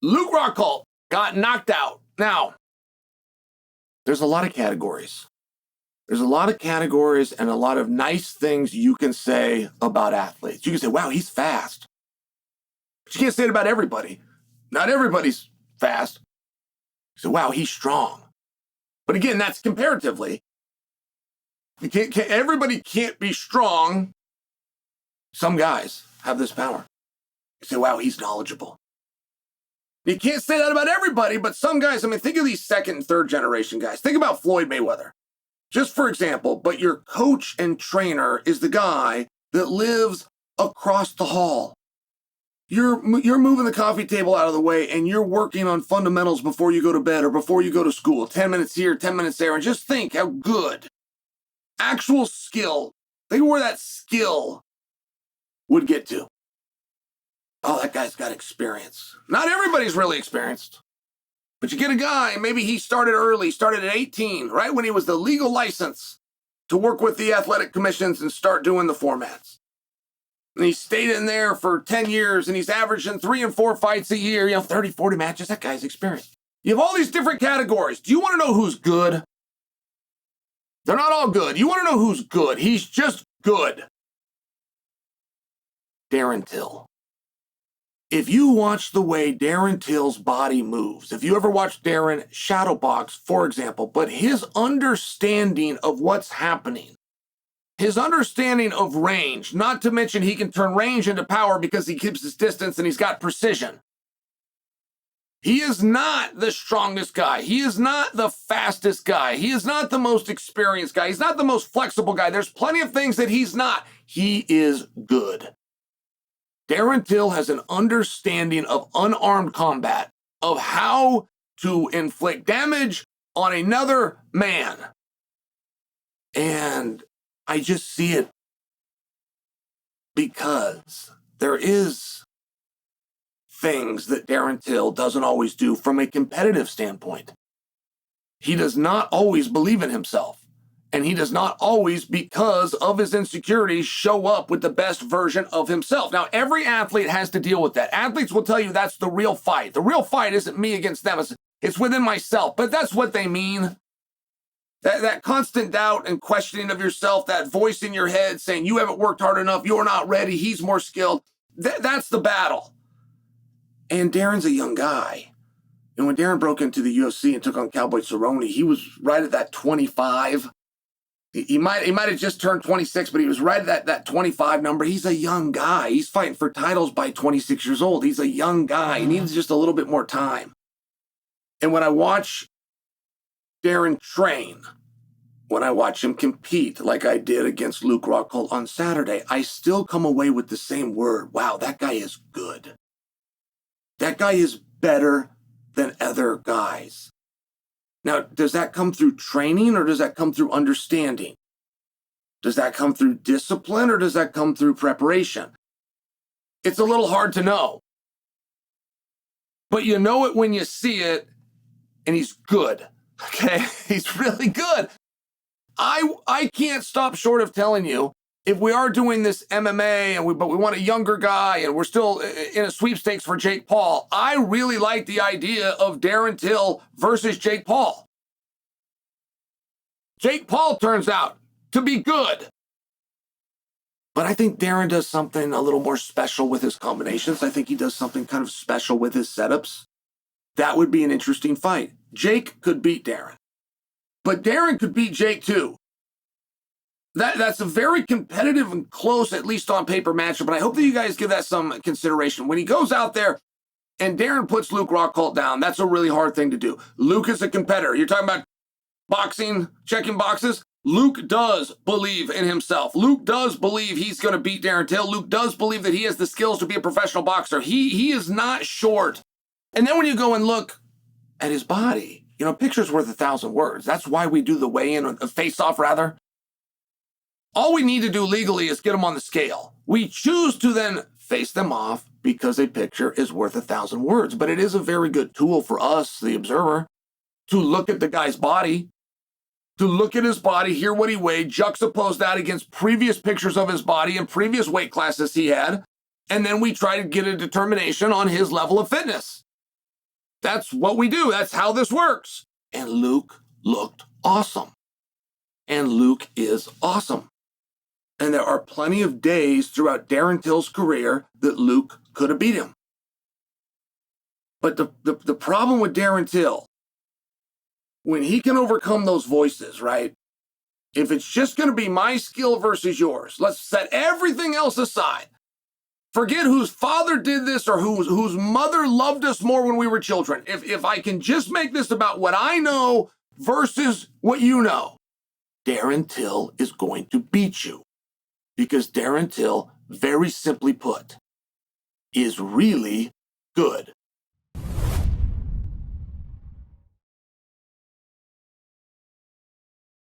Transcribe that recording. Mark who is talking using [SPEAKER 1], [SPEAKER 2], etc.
[SPEAKER 1] Luke Rockhold got knocked out. Now, there's a lot of categories. There's a lot of categories and a lot of nice things you can say about athletes. You can say, wow, he's fast. But you can't say it about everybody. Not everybody's fast. You say, wow, he's strong. But again, that's comparatively. Everybody can't be strong. Some guys have this power. You say, wow, he's knowledgeable. You can't say that about everybody, but some guys, I mean, think of these second and third generation guys. Think about Floyd Mayweather. Just for example, but your coach and trainer is the guy that lives across the hall. You're moving the coffee table out of the way and you're working on fundamentals before you go to bed or before you go to school. 10 minutes here, 10 minutes there, and just think how good. Actual skill. Think of where that skill would get to. Oh, that guy's got experience. Not everybody's really experienced. But you get a guy, maybe he started early, started at 18, right when he was the legal license to work with the athletic commissions and start doing the formats. And he stayed in there for 10 years and he's averaging 3 and 4 fights a year, 30, 40 matches. That guy's experienced. You have all these different categories. Do you want to know who's good? They're not all good. You want to know who's good? He's just good. Darren Till. If you watch the way Darren Till's body moves, if you ever watched Darren shadowbox, for example, but his understanding of what's happening, his understanding of range, not to mention he can turn range into power because he keeps his distance and he's got precision. He is not the strongest guy. He is not the fastest guy. He is not the most experienced guy. He's not the most flexible guy. There's plenty of things that he's not. He is good. Darren Till has an understanding of unarmed combat, of how to inflict damage on another man. And I just see it because there is things that Darren Till doesn't always do from a competitive standpoint. He does not always believe in himself. And he does not always, because of his insecurities, show up with the best version of himself. Now, every athlete has to deal with that. Athletes will tell you that's the real fight. The real fight isn't me against them. It's within myself. But that's what they mean. That constant doubt and questioning of yourself, that voice in your head saying you haven't worked hard enough, you're not ready, he's more skilled. That's the battle. And Darren's a young guy. And when Darren broke into the UFC and took on Cowboy Cerrone, he was right at that 25. He might have just turned 26, but he was right at that 25 number. He's a young guy. He's fighting for titles by 26 years old. He's a young guy. He needs just a little bit more time. And when I watch Darren train, when I watch him compete like I did against Luke Rockhold on Saturday, I still come away with the same word. Wow, that guy is good. That guy is better than other guys. Now, does that come through training or does that come through understanding? Does that come through discipline or does that come through preparation? It's a little hard to know. But you know it when you see it, and he's good. Okay? He's really good. I can't stop short of telling you, if we are doing this MMA, but we want a younger guy and we're still in a sweepstakes for Jake Paul, I really like the idea of Darren Till versus Jake Paul. Jake Paul turns out to be good. But I think Darren does something a little more special with his combinations. I think he does something kind of special with his setups. That would be an interesting fight. Jake could beat Darren. But Darren could beat Jake too. That's a very competitive and close, at least on paper, matchup. But I hope that you guys give that some consideration. When he goes out there and Darren puts Luke Rockhold down, that's a really hard thing to do. Luke is a competitor. You're talking about boxing, checking boxes. Luke does believe in himself. Luke does believe he's going to beat Darren Till. Luke does believe that he has the skills to be a professional boxer. He is not short. And then when you go and look at his body, a picture's worth 1,000 words. That's why we do the weigh-in, or the face-off rather. All we need to do legally is get them on the scale. We choose to then face them off because a picture is worth 1,000 words. But it is a very good tool for us, the observer, to look at the guy's body, to look at his body, hear what he weighed, juxtapose that against previous pictures of his body and previous weight classes he had, and then we try to get a determination on his level of fitness. That's what we do. That's how this works. And Luke looked awesome. And Luke is awesome. And there are plenty of days throughout Darren Till's career that Luke could have beat him. But the problem with Darren Till, when he can overcome those voices, right? If it's just going to be my skill versus yours, let's set everything else aside. Forget whose father did this or whose mother loved us more when we were children. If I can just make this about what I know versus what you know, Darren Till is going to beat you. Because Darren Till, very simply put, is really good.